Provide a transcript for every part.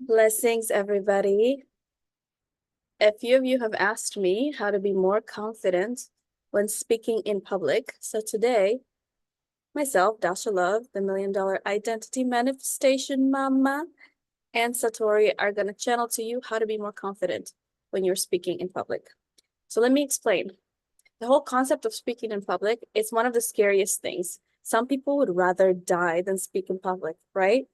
Blessings, everybody. A few of you have asked me how to be more confident when speaking in public. So today, myself, Dasha Love, the $1,000,000 Identity Manifestation Mama, and Satori are going to channel to you how to be more confident when you're speaking in public. So let me explain. The whole concept of speaking in public is one of the scariest things. Some people would rather die than speak in public, right?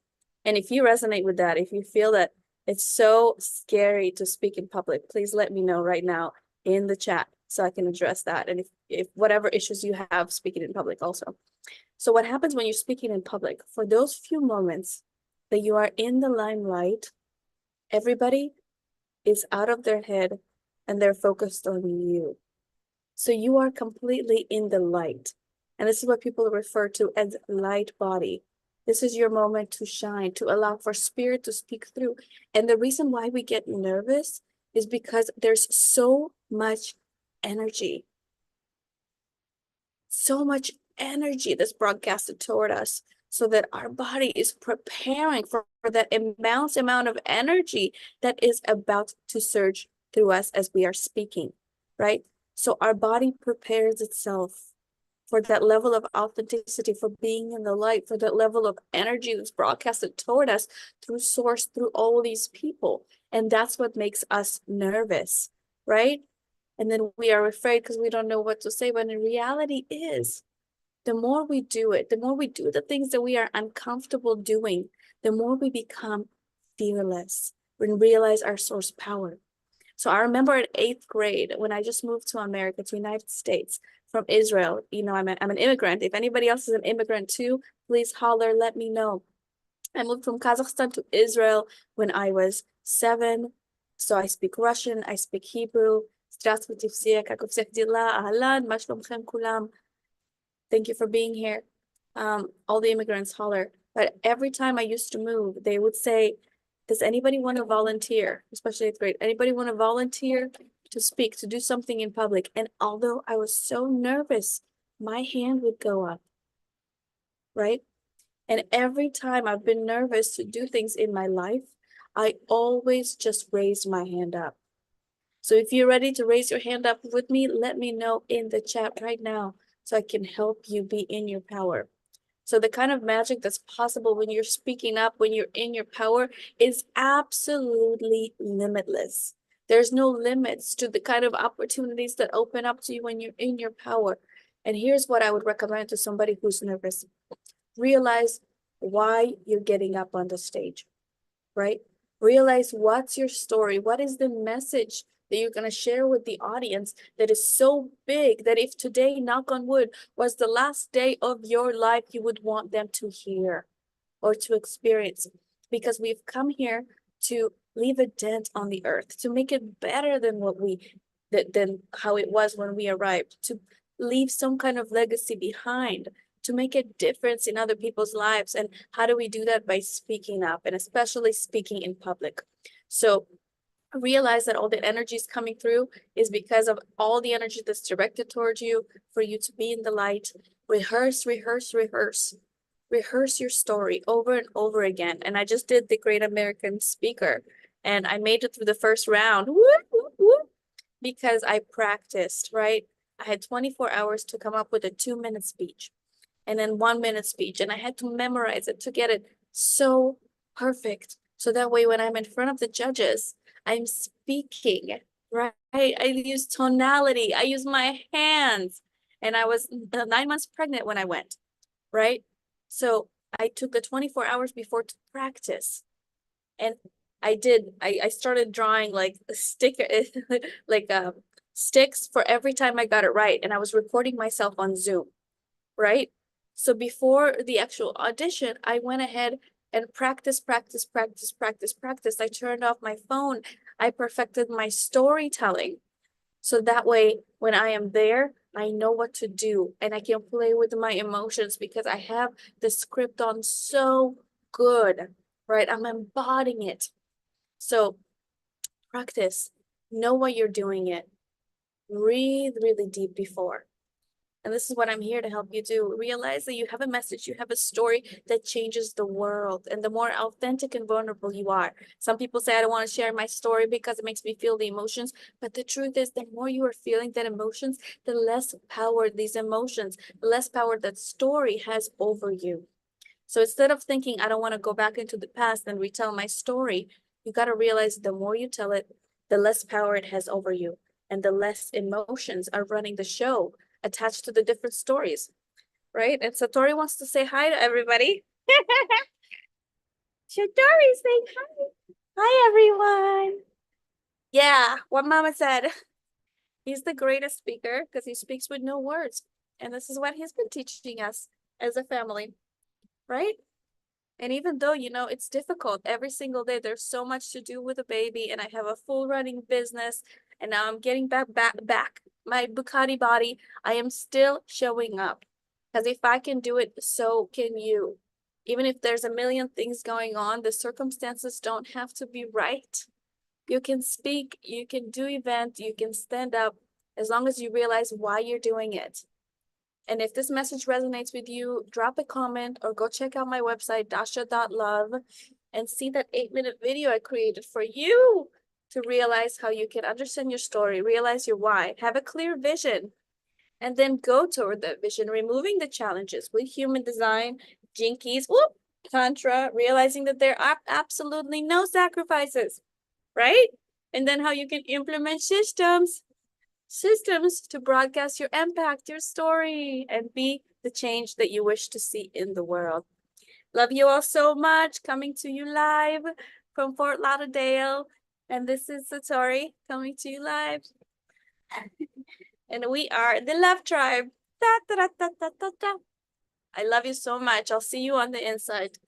And if you resonate with that, if you feel that it's so scary to speak in public, please let me know right now in the chat so I can address that. And if whatever issues you have speaking in public also. So what happens when you're speaking in public? For those few moments that you are in the limelight, everybody is out of their head and they're focused on you. So you are completely in the light. And this is what people refer to as light body. This is your moment to shine, to allow for spirit to speak through. And the reason why we get nervous is because there's so much energy, so much energy that's broadcasted toward us, so that our body is preparing for that immense amount of energy that is about to surge through us as we are speaking, right? So our body prepares itself for that level of authenticity, for being in the light, for that level of energy that's broadcasted toward us through source, through all these people. And that's what makes us nervous, right? And then we are afraid because we don't know what to say. But in reality is, the more we do it, the more we do the things that we are uncomfortable doing, the more we become fearless and realize our source power. So I remember in 8th grade, when I just moved to America, to United States from Israel, I'm an immigrant. If anybody else is an immigrant too, please holler, let me know. I moved from Kazakhstan to Israel when I was 7. So I speak Russian, I speak Hebrew. Здравствуйте все, как у всех дела? Ahlan, ma shlomchem kulam. Thank you for being here. All the immigrants holler. But every time I used to move, they would say, does anybody want to volunteer? Especially 8th grade. Anybody want to volunteer to speak, to do something in public? And although I was so nervous, my hand would go up, right? And every time I've been nervous to do things in my life, I always just raise my hand up. So if you're ready to raise your hand up with me, let me know in the chat right now so I can help you be in your power. So the kind of magic that's possible when you're speaking up, when you're in your power, is absolutely limitless. There's no limits to the kind of opportunities that open up to you when you're in your power. And here's what I would recommend to somebody who's nervous. Realize why you're getting up on the stage, right? Realize what's your story, what is the message that you're going to share with the audience that is so big that if today, knock on wood, was the last day of your life, you would want them to hear or to experience. Because we've come here to leave a dent on the earth, to make it better than than how it was when we arrived, to leave some kind of legacy behind, to make a difference in other people's lives. And how do we do that? By speaking up, and especially speaking in public. So realize that all the energy is coming through is because of all the energy that's directed towards you, for you to be in the light. Rehearse, rehearse, rehearse. Rehearse your story over and over again. And I just did the Great American Speaker, and I made it through the first round. Whoop, whoop, whoop, because I practiced, right? I had 24 hours to come up with a 2-minute speech and then 1-minute speech. And I had to memorize it to get it so perfect. So that way, when I'm in front of the judges, I'm speaking, right? I use tonality, I use my hands. And I was 9 months pregnant when I went, right? So I took the 24 hours before to practice. And I started drawing like a sticker, like sticks for every time I got it right. And I was recording myself on Zoom, right? So before the actual audition, I went ahead and practice. I turned off my phone. I perfected my storytelling. So that way, when I am there, I know what to do and I can play with my emotions because I have the script on so good, right? I'm embodying it. So practice, know what you're doing it. Breathe really deep before. And this is what I'm here to help you do. Realize that you have a message, you have a story that changes the world. And the more authentic and vulnerable you are. Some people say, I don't want to share my story because it makes me feel the emotions. But the truth is, the more you are feeling that emotions, the less power these emotions, the less power that story has over you. So instead of thinking, I don't want to go back into the past and retell my story, you got to realize the more you tell it, the less power it has over you. And the less emotions are running the show attached to the different stories, right? And Satori wants to say hi to everybody. Satori, say hi. Hi, everyone. Yeah, what Mama said. He's the greatest speaker because he speaks with no words. And this is what he's been teaching us as a family, right? And even though, it's difficult every single day, there's so much to do with a baby, and I have a full running business, and now I'm getting back my Bucati body, I am still showing up. Because if I can do it, so can you. Even if there's a million things going on, the circumstances don't have to be right. You can speak, you can do event, you can stand up, as long as you realize why you're doing it. And if this message resonates with you, drop a comment or go check out my website, Dasha.love, and see that 8-minute video I created for you to realize how you can understand your story, realize your why, have a clear vision, and then go toward that vision, removing the challenges with human design, jinkies, Tantra, realizing that there are absolutely no sacrifices, right? And then how you can implement systems to broadcast your impact, your story, and be the change that you wish to see in the world. Love you all so much. Coming to you live from Fort Lauderdale. And this is Satori coming to you live. And we are the Love Tribe. Da, da, da, da, da, da, da. I love you so much. I'll see you on the inside.